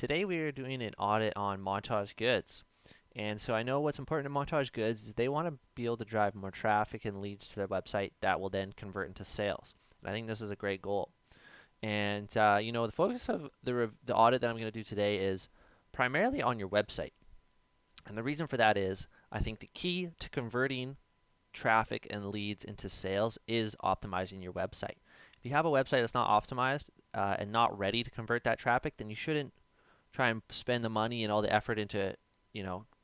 Today we are doing an audit on Montage Goods. And so I know what's important to Montage Goods is they want to be able to drive more traffic and leads to their website that will then convert into sales. And I think this is a great goal. And the focus of the audit that I'm going to do today is primarily on your website. And the reason for that is I think the key to converting traffic and leads into sales is optimizing your website. If you have a website that's not optimized and not ready to convert that traffic, then you shouldn't try and spend the money and all the effort into,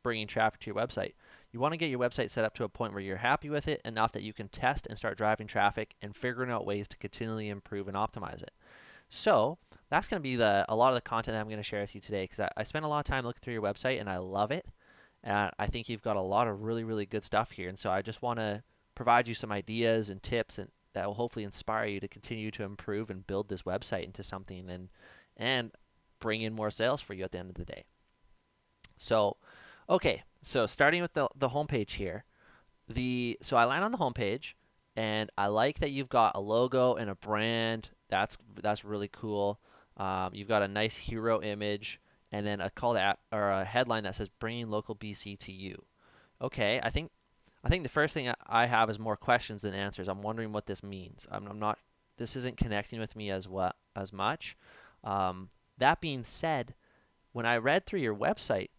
bringing traffic to your website. You want to get your website set up to a point where you're happy with it enough that you can test and start driving traffic and figuring out ways to continually improve and optimize it. So that's going to be a lot of the content that I'm going to share with you today because I spent a lot of time looking through your website and I love it. And I think you've got a lot of really, really good stuff here. And so I just want to provide you some ideas and tips and that will hopefully inspire you to continue to improve and build this website into something and bring in more sales for you at the end of the day. So, okay, so starting with the homepage here, so I land on the homepage, and I like that you've got a logo and a brand. That's really cool. You've got a nice hero image, and then a call to or a headline that says "Bringing Local BC to You." Okay, I think the first thing I have is more questions than answers. I'm wondering what this means. I'm not. This isn't connecting with me as much. That being said, when I read through your website,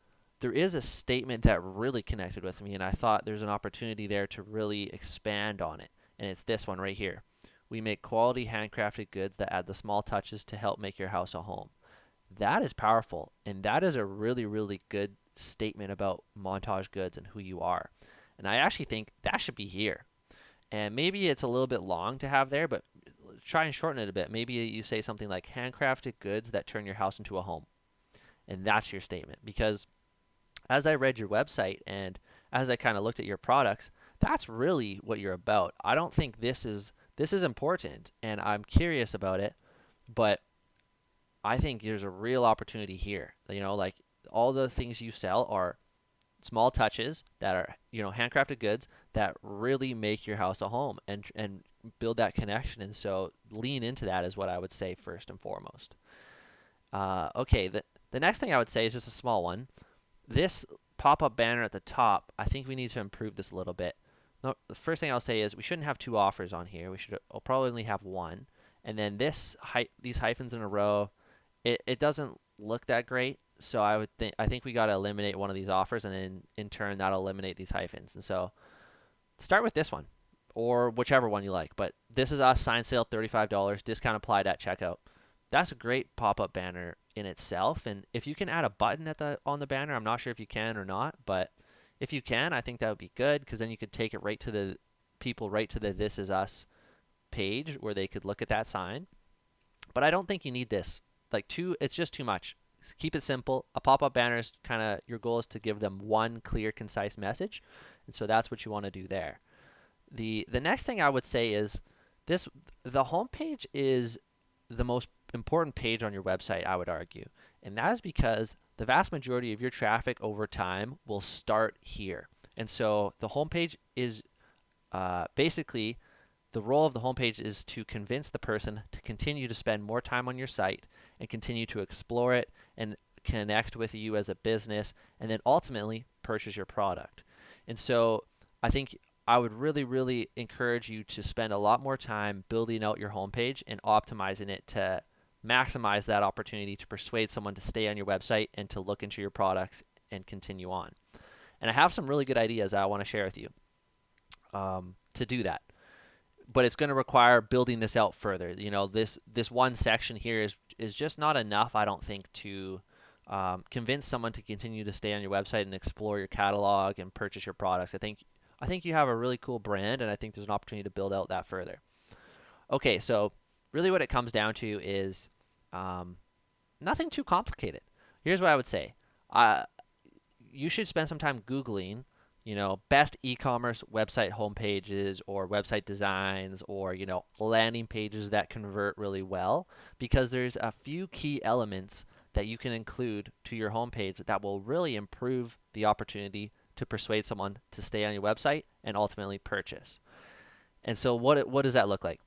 there is a statement that really connected with me, and I thought there's an opportunity there to really expand on it. And it's this one right here. We make quality handcrafted goods that add the small touches to help make your house a home. That is powerful, and that is a really, really good statement about Montage Goods and who you are. And I actually think that should be here. And maybe it's a little bit long to have there, but try and shorten it a bit. Maybe you say something like handcrafted goods that turn your house into a home. And that's your statement. Because as I read your website and as I kind of looked at your products, that's really what you're about. I don't think this is important and I'm curious about it, but I think there's a real opportunity here. Like all the things you sell are small touches that are, handcrafted goods that really make your house a home and build that connection. And so lean into that is what I would say first and foremost. Okay, the next thing I would say is just a small one. This pop-up banner at the top, I think we need to improve this a little bit. No, the first thing I'll say is we shouldn't have two offers on here. I'll probably only have one. And then these hyphens in a row, it doesn't look that great. So I think we got to eliminate one of these offers, and then in turn that'll eliminate these hyphens. And so start with this one, or whichever one you like. But this is us, sign sale, $35, discount applied at checkout. That's a great pop-up banner in itself. And if you can add a button on the banner, I'm not sure if you can or not, but if you can, I think that would be good because then you could take it right to the This Is Us page where they could look at that sign. But I don't think you need this. It's just too much. Keep it simple. A pop-up banner is kind of your goal is to give them one clear, concise message, and so that's what you want to do there. The next thing I would say is the homepage is the most important page on your website, I would argue, and that is because the vast majority of your traffic over time will start here. And so the homepage is basically the role of the homepage is to convince the person to continue to spend more time on your site and continue to explore it and connect with you as a business and then ultimately purchase your product. And so I think I would really, really encourage you to spend a lot more time building out your homepage and optimizing it to maximize that opportunity to persuade someone to stay on your website and to look into your products and continue on. And I have some really good ideas I want to share with you to do that. But it's going to require building this out further. This one section here is just not enough, I don't think, to convince someone to continue to stay on your website and explore your catalog and purchase your products. I think you have a really cool brand, and I think there's an opportunity to build out that further. Okay, so really what it comes down to is nothing too complicated. Here's what I would say. You should spend some time Googling best e-commerce website homepages or website designs or, landing pages that convert really well, because there's a few key elements that you can include to your homepage that will really improve the opportunity to persuade someone to stay on your website and ultimately purchase. And so what does that look like?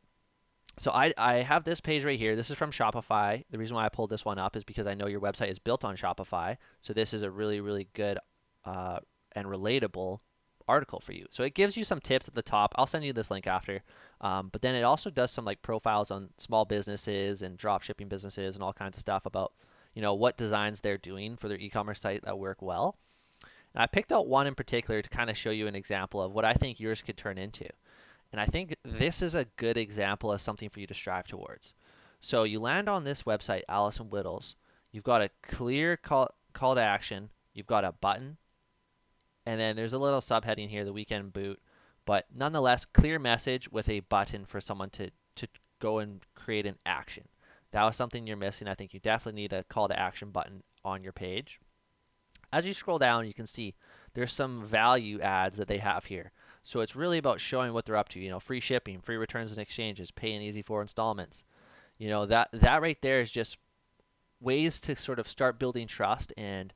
So I have this page right here. This is from Shopify. The reason why I pulled this one up is because I know your website is built on Shopify. So this is a really, really good uh, and relatable article for you. So it gives you some tips at the top. I'll send you this link after. But then it also does some like profiles on small businesses and drop shipping businesses and all kinds of stuff about, what designs they're doing for their e-commerce site that work well. And I picked out one in particular to kind of show you an example of what I think yours could turn into. And I think this is a good example of something for you to strive towards. So you land on this website, Allison Whittles. You've got a clear call to action. You've got a button. And then there's a little subheading here, the weekend boot. But nonetheless, clear message with a button for someone to go and create an action. That was something you're missing. I think you definitely need a call to action button on your page. As you scroll down, you can see there's some value adds that they have here. So it's really about showing what they're up to. Free shipping, free returns and exchanges, pay in easy 4 installments. That right there is just ways to sort of start building trust and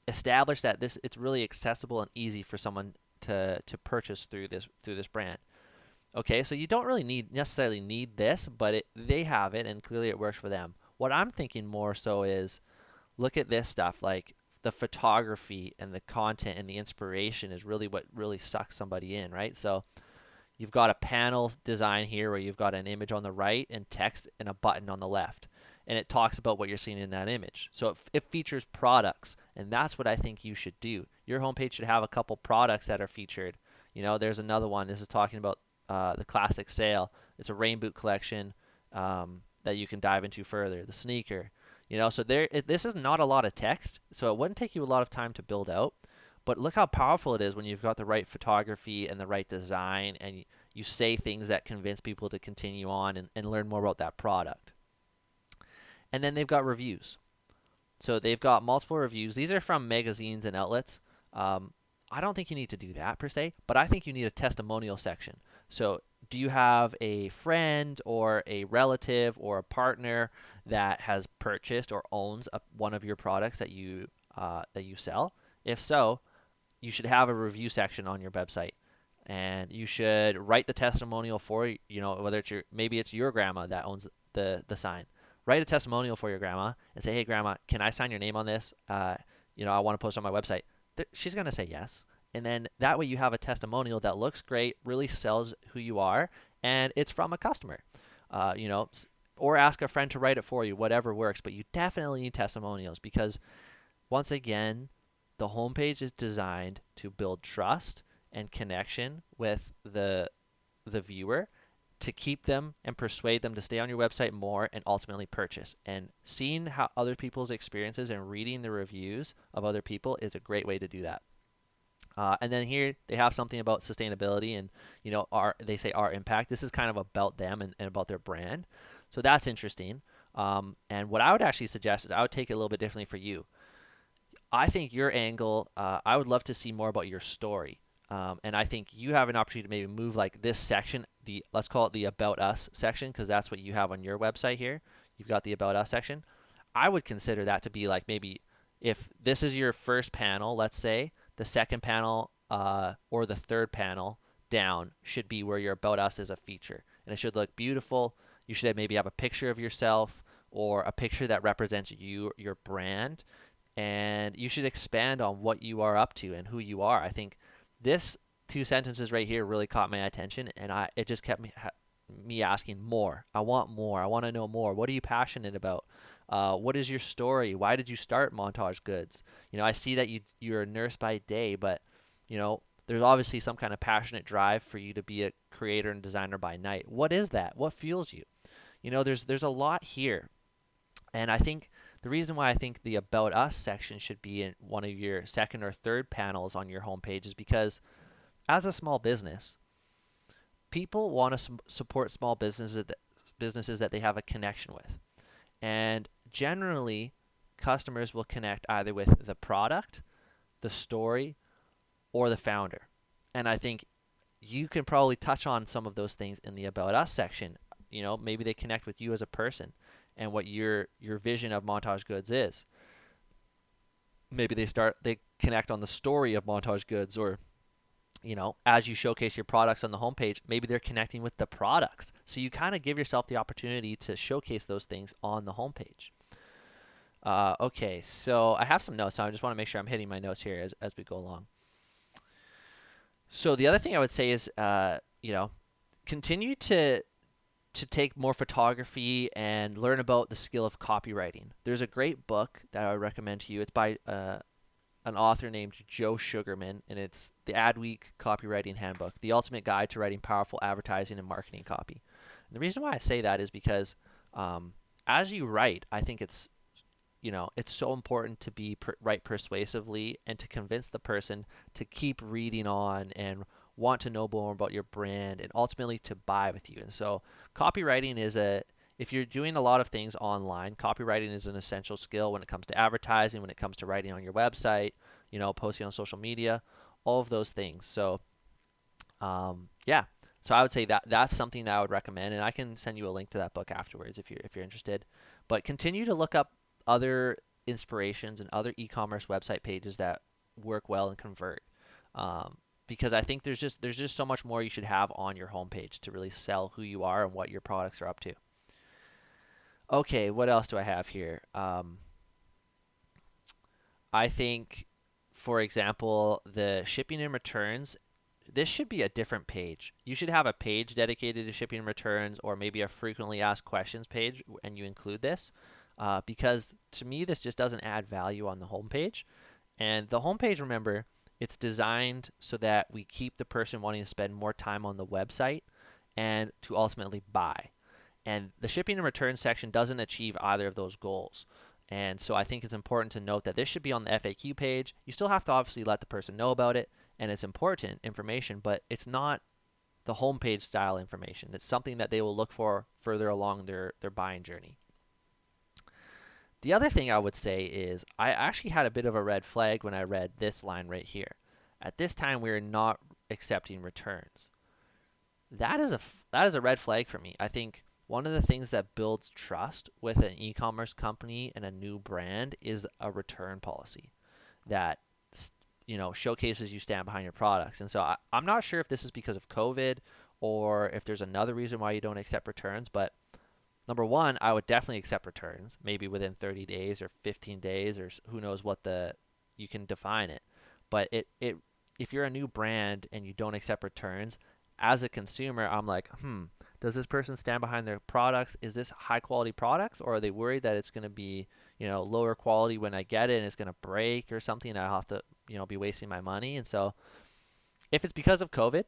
establish that it's really accessible and easy for someone to purchase through this brand. Okay, so you don't really necessarily need this, but they have it, and clearly it works for them. What I'm thinking more so is look at this stuff, like the photography and the content and the inspiration is really what really sucks somebody in, right? So you've got a panel design here where you've got an image on the right and text and a button on the left, and it talks about what you're seeing in that image. So it features products, and that's what I think you should do. Your homepage should have a couple products that are featured. There's another one. This is talking about the classic sale. It's a rain boot collection that you can dive into further. The sneaker. So this is not a lot of text, so it wouldn't take you a lot of time to build out. But look how powerful it is when you've got the right photography and the right design, and you say things that convince people to continue on and learn more about that product. And then they've got reviews. So they've got multiple reviews. These are from magazines and outlets. I don't think you need to do that per se, but I think you need a testimonial section. So do you have a friend or a relative or a partner that has purchased or owns one of your products that you sell? If so, you should have a review section on your website, and you should write the testimonial for whether maybe it's your grandma that owns the sign. Write a testimonial for your grandma and say, hey grandma, can I sign your name on this? I want to post on my website. She's going to say yes. And then that way you have a testimonial that looks great, really sells who you are, and it's from a customer. Or ask a friend to write it for you, whatever works. But you definitely need testimonials because, once again, the homepage is designed to build trust and connection with the viewer, to keep them and persuade them to stay on your website more and ultimately purchase. And seeing how other people's experiences and reading the reviews of other people is a great way to do that. And then here they have something about sustainability and they say our impact. This is kind of about them and about their brand. So that's interesting. And what I would actually suggest is I would take it a little bit differently for you. I think your angle, I would love to see more about your story. And I think you have an opportunity to maybe move like this section, let's call it the About Us section, because that's what you have on your website here. You've got the About Us section. I would consider that to be like maybe if this is your first panel, let's say, the second panel or the third panel down should be where your About Us is a feature. And it should look beautiful. You should maybe have a picture of yourself or a picture that represents you, your brand. And you should expand on what you are up to and who you are. I think this 2 sentences right here really caught my attention, and it just kept me asking more. I want more. I want to know more. What are you passionate about? What is your story? Why did you start Montage Goods? I see that you're a nurse by day, but there's obviously some kind of passionate drive for you to be a creator and designer by night. What is that? What fuels you? There's a lot here, and I think the reason why I think the About Us section should be in one of your second or third panels on your homepage is because as a small business, people want to support small businesses that they have a connection with. And generally, customers will connect either with the product, the story, or the founder. And I think you can probably touch on some of those things in the About Us section. Maybe they connect with you as a person and what your vision of Montage Goods is. Maybe they connect on the story of Montage Goods, or as you showcase your products on the homepage, maybe they're connecting with the products. So you kind of give yourself the opportunity to showcase those things on the homepage. Okay, so I have some notes, so I just want to make sure I'm hitting my notes here as we go along. So the other thing I would say is, continue to take more photography and learn about the skill of copywriting. There's a great book that I would recommend to you. It's by an author named Joe Sugarman, and it's the Adweek Copywriting Handbook, the ultimate guide to writing powerful advertising and marketing copy. And the reason why I say that is because as you write, I think it's so important to write persuasively and to convince the person to keep reading on and want to know more about your brand and ultimately to buy with you. And so copywriting if you're doing a lot of things online, copywriting is an essential skill when it comes to advertising, when it comes to writing on your website, posting on social media, all of those things. So, yeah. So I would say that's something that I would recommend, and I can send you a link to that book afterwards if you're interested. But continue to look up other inspirations and other e-commerce website pages that work well and convert. Because I think there's just so much more you should have on your homepage to really sell who you are and what your products are up to. Okay, what else do I have here? I think, for example, the shipping and returns, this should be a different page. You should have a page dedicated to shipping and returns, or maybe a frequently asked questions page, and you include this. Because to me, this just doesn't add value on the homepage. And the homepage, remember, it's designed so that we keep the person wanting to spend more time on the website and to ultimately buy. And the shipping and return section doesn't achieve either of those goals. And so I think it's important to note that this should be on the FAQ page. You still have to obviously let the person know about it, and it's important information, but it's not the homepage style information. It's something that they will look for further along their buying journey. The other thing I would say is I actually had a bit of a red flag when I read this line right here. At this time, we are not accepting returns. That is a red flag for me. I think one of the things that builds trust with an e-commerce company and a new brand is a return policy that showcases you stand behind your products. And so I'm not sure if this is because of COVID or if there's another reason why you don't accept returns, but number one, I would definitely accept returns, maybe within 30 days or 15 days, or who knows you can define it. But if you're a new brand and you don't accept returns, as a consumer, I'm like, does this person stand behind their products? Is this high quality products, or are they worried that it's going to be, lower quality when I get it and it's going to break or something and I'll have to, be wasting my money? And so if it's because of COVID,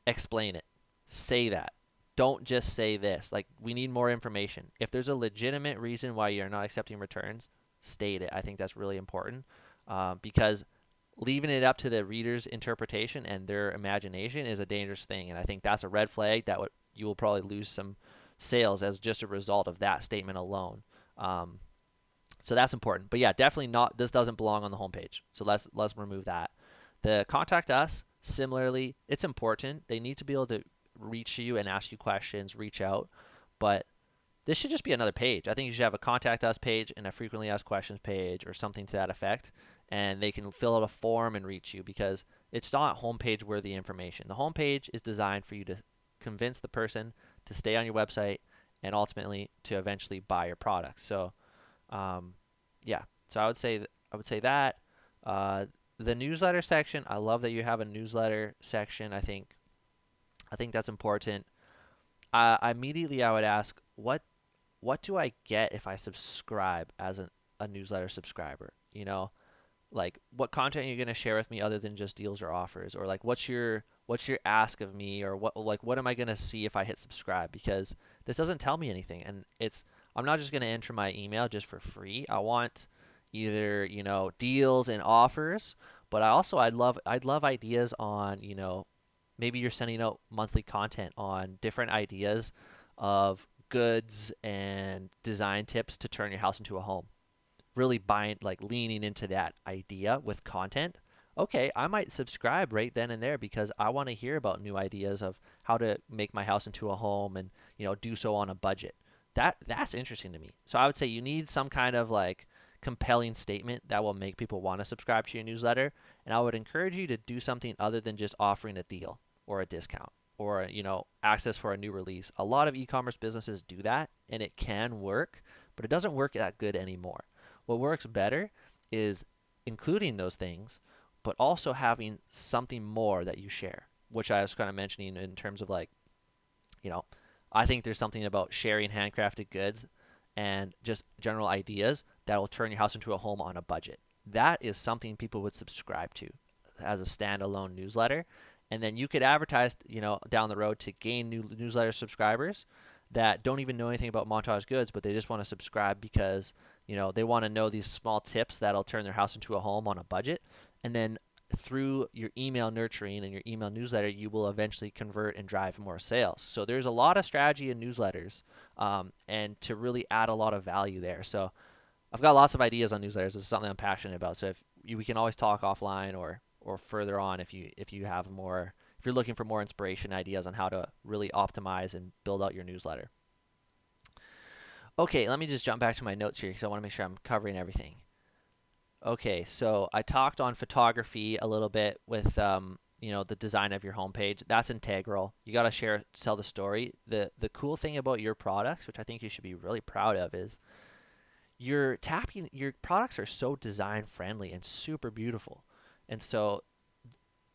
explain it. Say that. Don't just say this. Like, we need more information. If there's a legitimate reason why you're not accepting returns, state it. I think that's really important because leaving it up to the reader's interpretation and their imagination is a dangerous thing. And I think that's a red flag that you will probably lose some sales as just a result of that statement alone. So that's important. But yeah, definitely not. This doesn't belong on the homepage. So let's remove that. The contact us, similarly, it's important. They need to be able to reach you and ask you questions, reach out. But this should just be another page. I think you should have a contact us page and a frequently asked questions page or something to that effect. And they can fill out a form and reach you because it's not homepage worthy information. The homepage is designed for you to convince the person to stay on your website and ultimately to eventually buy your product. So, yeah. So I would say that the newsletter section. I love that you have a newsletter section. I think that's important. Immediately I would ask, what do I get if I subscribe as a newsletter subscriber? Like, what content are you going to share with me other than just deals or offers, or like what's your ask of me, or what am I going to see if I hit subscribe? Because this doesn't tell me anything, and I'm not just going to enter my email just for free. I want either deals and offers, but I'd love ideas on maybe you're sending out monthly content on different ideas of goods and design tips to turn your house into a home. Really leaning into that idea with content. Okay, I might subscribe right then and there because I want to hear about new ideas of how to make my house into a home and do so on a budget. That's interesting to me. So I would say you need some kind of compelling statement that will make people want to subscribe to your newsletter. And I would encourage you to do something other than just offering a deal or a discount or access for a new release. A lot of e-commerce businesses do that, and it can work, but it doesn't work that good anymore. What works better is including those things, but also having something more that you share, which I was kind of mentioning in terms of like, you know, I think there's something about sharing handcrafted goods and just general ideas that will turn your house into a home on a budget. That is something people would subscribe to as a standalone newsletter. And then you could advertise, down the road to gain new newsletter subscribers that don't even know anything about Montage Goods, but they just want to subscribe because, they want to know these small tips that'll turn their house into a home on a budget. And then through your email nurturing and your email newsletter, you will eventually convert and drive more sales. So there's a lot of strategy in newsletters, and to really add a lot of value there. So I've got lots of ideas on newsletters. This is something I'm passionate about. So we can always talk offline or further on if you have more, if you're looking for more inspiration ideas on how to really optimize and build out your newsletter. Okay, let me just jump back to my notes here because I want to make sure I'm covering everything. Okay, so I talked on photography a little bit with the design of your homepage. That's integral. You got to tell the story. The cool thing about your products, which I think you should be really proud of, is your products are so design friendly and super beautiful. And so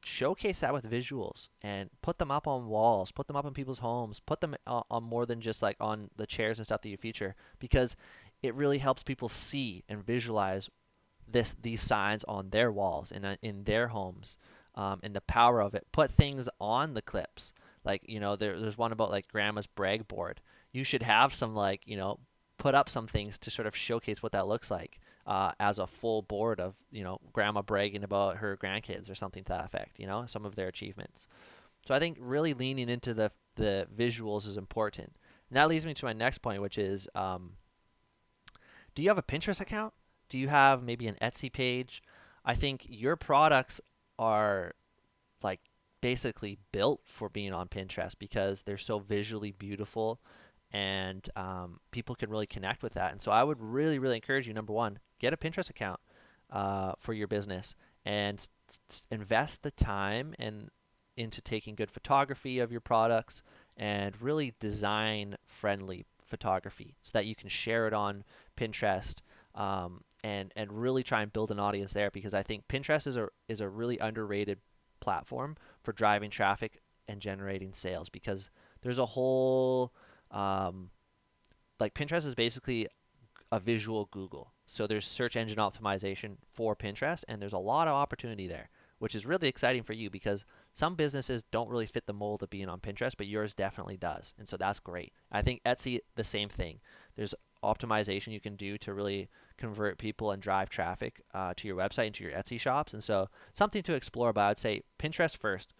showcase that with visuals and put them up on walls, put them up in people's homes, put them on more than just like on the chairs and stuff that you feature, because it really helps people see and visualize these signs on their walls and in their homes, and the power of it. Put things on the clips, like there's one about like grandma's brag board. You should have some like put up some things to sort of showcase what that looks like, as a full board of grandma bragging about her grandkids or something to that effect. Some of their achievements. So I think really leaning into the visuals is important. And that leads me to my next point, which is, do you have a Pinterest account? Do you have maybe an Etsy page? I think your products are like basically built for being on Pinterest because they're so visually beautiful, and people can really connect with that. And so I would really, really encourage you, number one, get a Pinterest account for your business and invest the time and into taking good photography of your products and really design friendly photography so that you can share it on Pinterest, and really try and build an audience there, because I think Pinterest is a really underrated platform for driving traffic and generating sales, because there's a whole like Pinterest is basically a visual Google. So there's search engine optimization for Pinterest, and there's a lot of opportunity there, which is really exciting for you because some businesses don't really fit the mold of being on Pinterest, but yours definitely does. And so that's great. I think Etsy, the same thing. There's optimization you can do to really convert people and drive traffic to your website and to your Etsy shops. And so something to explore, but I would say Pinterest first,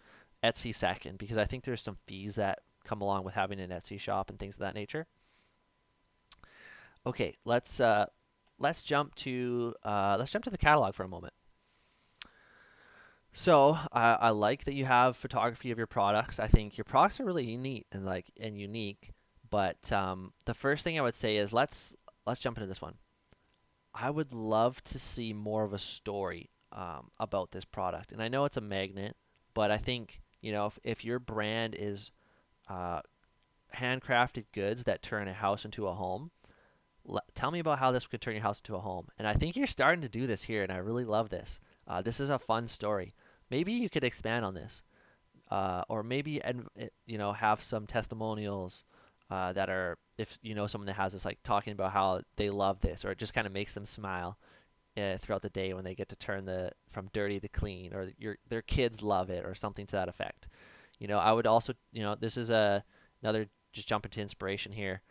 Etsy second, because I think there's some fees that come along with having an Etsy shop and things of that nature. Okay, let's jump to the catalog for a moment. So I like that you have photography of your products. I think your products are really neat and unique. But the first thing I would say is let's jump into this one. I would love to see more of a story about this product. And I know it's a magnet, but I think if your brand is handcrafted goods that turn a house into a home, tell me about how this could turn your house into a home. And I think you're starting to do this here, and I really love this. This is a fun story. Maybe you could expand on this, or maybe have some testimonials that are, if someone that has this, like talking about how they love this, or it just kind of makes them smile throughout the day when they get to turn from dirty to clean, or their kids love it, or something to that effect. I would also, this is another just jump into inspiration here.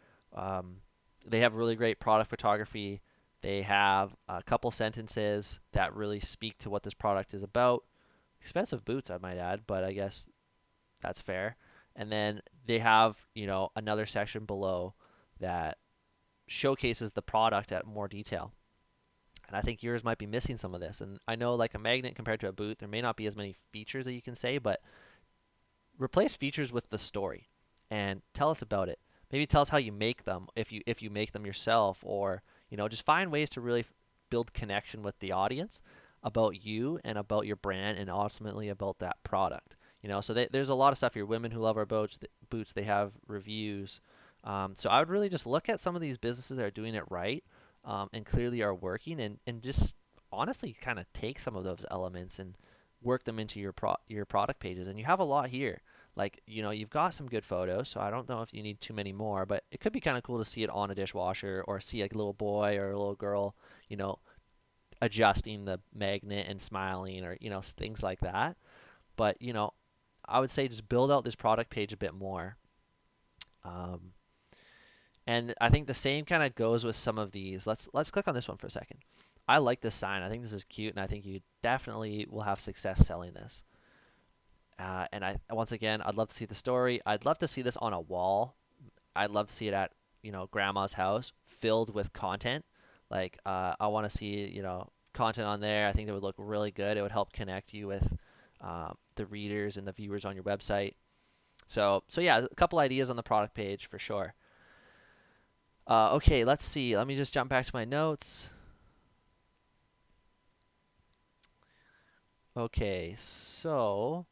They have really great product photography. They have a couple sentences that really speak to what this product is about. Expensive boots, I might add, but I guess that's fair. And then they have, another section below that showcases the product at more detail. And I think yours might be missing some of this. And I know, like a magnet compared to a boot, there may not be as many features that you can say, but replace features with the story and tell us about it. Maybe tell us how you make them, if you make them yourself, or just find ways to really build connection with the audience about you and about your brand and ultimately about that product. So there's a lot of stuff here. Women who love our boots, they have reviews. So I would really just look at some of these businesses that are doing it right, and clearly are working, and just honestly kind of take some of those elements and work them into your product pages. And you have a lot here. Like, you've got some good photos, so I don't know if you need too many more, but it could be kind of cool to see it on a dishwasher, or see like a little boy or a little girl, you know, adjusting the magnet and smiling, or things like that. But I would say just build out this product page a bit more. Um, and I think the same kind of goes with some of these. Let's click on this one for a second. I like this sign. I think this is cute, and I think you definitely will have success selling this. And once again, I'd love to see the story. I'd love to see this on a wall. I'd love to see it at grandma's house, filled with content. Like, I want to see content on there. I think it would look really good. It would help connect you with the readers and the viewers on your website. So yeah, a couple ideas on the product page for sure. Okay, let's see. Let me just jump back to my notes. Okay, so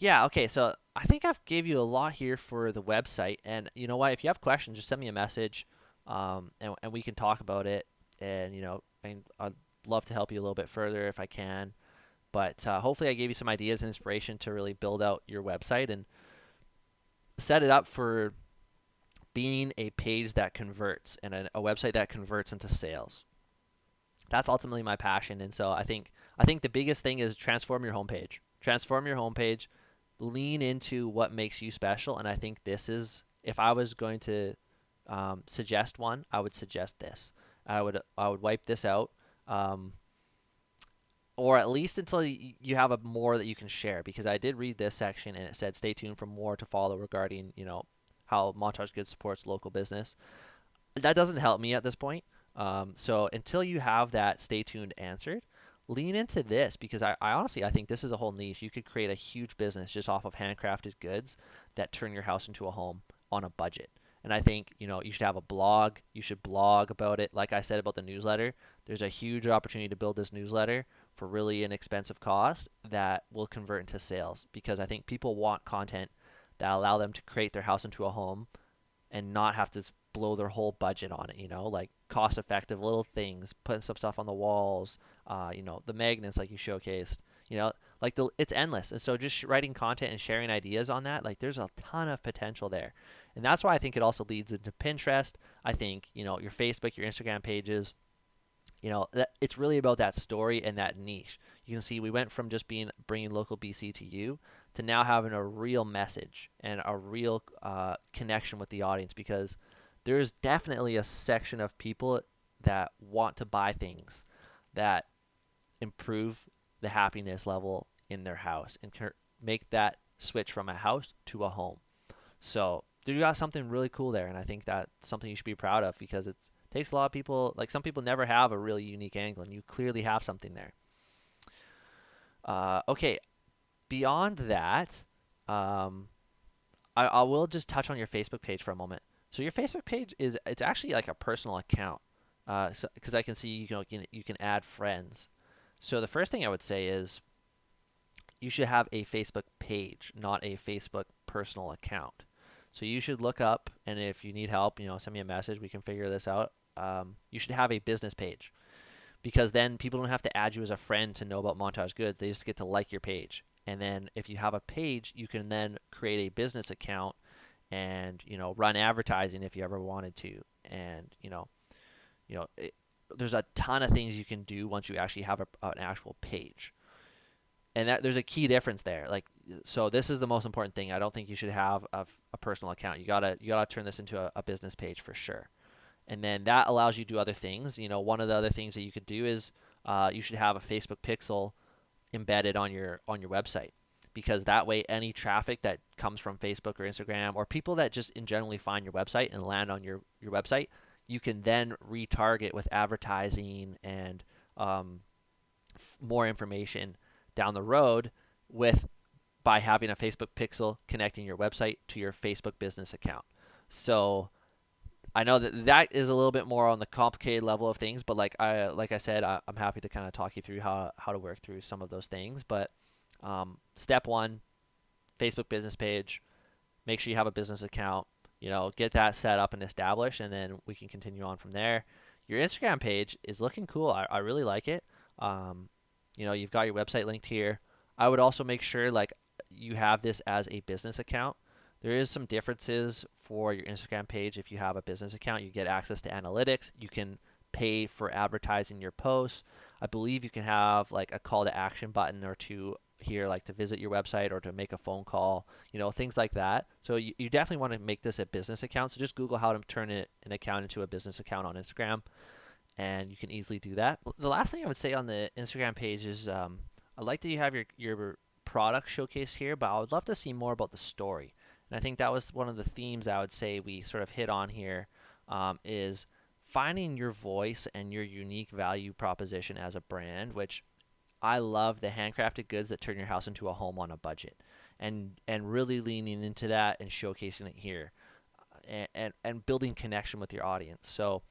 yeah, okay, so I think I've gave you a lot here for the website, and you know what? If you have questions, just send me a message, and we can talk about it. And I'd love to help you a little bit further if I can. But hopefully, I gave you some ideas and inspiration to really build out your website and set it up for being a page that converts, and a website that converts into sales. That's ultimately my passion, and so I think the biggest thing is transform your homepage. Transform your homepage, lean into what makes you special, and I think this is, if I was going to suggest one, I would suggest this. I would wipe this out, or at least until you have a more that you can share. Because I did read this section, and it said, "Stay tuned for more to follow regarding how Montage Goods supports local business." That doesn't help me at this point. So until you have that stay tuned answered, lean into this, because I honestly, I think this is a whole niche. You could create a huge business just off of handcrafted goods that turn your house into a home on a budget. And I think, you should have a blog. You should blog about it. Like I said about the newsletter, there's a huge opportunity to build this newsletter for really inexpensive cost that will convert into sales, because I think people want content that allow them to create their house into a home and not have to blow their whole budget on it, like cost effective little things, putting some stuff on the walls, the magnets like you showcased, like it's endless. And so just writing content and sharing ideas on that, like there's a ton of potential there. And that's why I think it also leads into Pinterest. I think, your Facebook, your Instagram pages, it's really about that story and that niche. You can see we went from just bringing local BC to you to now having a real message and a real connection with the audience, because there's definitely a section of people that want to buy things that improve the happiness level in their house and make that switch from a house to a home. So you got something really cool there, and I think that's something you should be proud of, because it takes a lot of people. Like, some people never have a really unique angle, and you clearly have something there. Okay, beyond that, I will just touch on your Facebook page for a moment. So your Facebook page it's actually like a personal account, because I can see you can add friends. So the first thing I would say is you should have a Facebook page, not a Facebook personal account. So you should look up, and if you need help, send me a message. We can figure this out. You should have a business page, because then people don't have to add you as a friend to know about Montage Goods. They just get to like your page. And then if you have a page, you can then create a business account and run advertising if you ever wanted to. And there's a ton of things you can do once you actually have an actual page. And there's a key difference there. Like, so this is the most important thing. I don't think you should have a personal account. You gotta turn this into a business page for sure. And then that allows you to do other things. One of the other things that you could do is you should have a Facebook pixel embedded on your website, because that way any traffic that comes from Facebook or Instagram, or people that just in generally find your website and land on your website, you can then retarget with advertising and more information down the road by having a Facebook pixel connecting your website to your Facebook business account. So I know that that is a little bit more on the complicated level of things, but like I said, I'm happy to kind of talk you through how to work through some of those things. But step one, Facebook business page. Make sure you have a business account. Get that set up and established, and then we can continue on from there. Your Instagram page is looking cool. I really like it. Um, you've got your website linked here. I would also make sure like you have this as a business account. There is some differences for your Instagram page. If you have a business account, you get access to analytics. You can pay for advertising your posts. I believe you can have like a call to action button or two here, like to visit your website or to make a phone call, things like that. So you definitely want to make this a business account. So just Google how to turn an account into a business account on Instagram, and you can easily do that. The last thing I would say on the Instagram page is I like that you have your product showcase here, but I would love to see more about the story. And I think that was one of the themes I would say we sort of hit on here, is finding your voice and your unique value proposition as a brand, which I love the handcrafted goods that turn your house into a home on a budget, and really leaning into that and showcasing it here, and building connection with your audience. So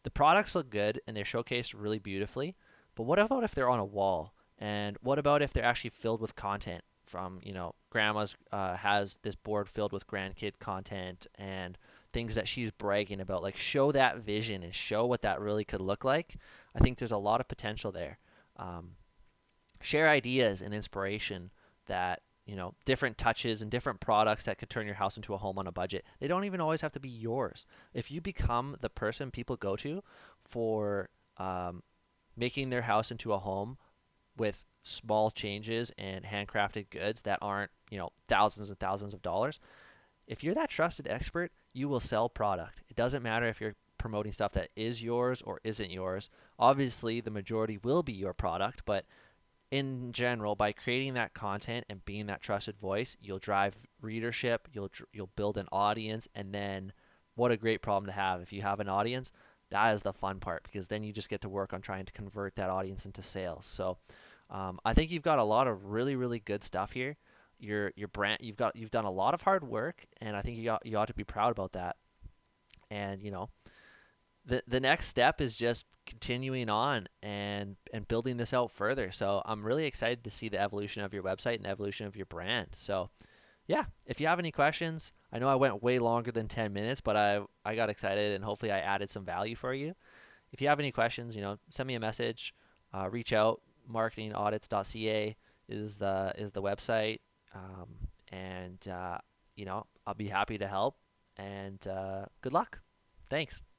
the products look good and they're showcased really beautifully, but what about if they're on a wall? And what about if they're actually filled with content from, grandma's has this board filled with grandkid content and things that she's bragging about? Like, show that vision and show what that really could look like. I think there's a lot of potential there. Um, Share ideas and inspiration that, different touches and different products that could turn your house into a home on a budget. They don't even always have to be yours. If you become the person people go to for making their house into a home with small changes and handcrafted goods that aren't, thousands and thousands of dollars, if you're that trusted expert, you will sell product. It doesn't matter if you're promoting stuff that is yours or isn't yours. Obviously, the majority will be your product, but in general, by creating that content and being that trusted voice, you'll drive readership, you'll build an audience, and then what a great problem to have. If you have an audience, that is the fun part, because then you just get to work on trying to convert that audience into sales. So I think you've got a lot of really really good stuff here. Your brand, you've done a lot of hard work, and I think you ought to be proud about that. And the next step is just continuing on and building this out further. So I'm really excited to see the evolution of your website and the evolution of your brand. So yeah, if you have any questions, I know I went way longer than 10 minutes, but I got excited and hopefully I added some value for you. If you have any questions, send me a message, reach out. MarketingAudits.ca is the website, and I'll be happy to help. And good luck. Thanks.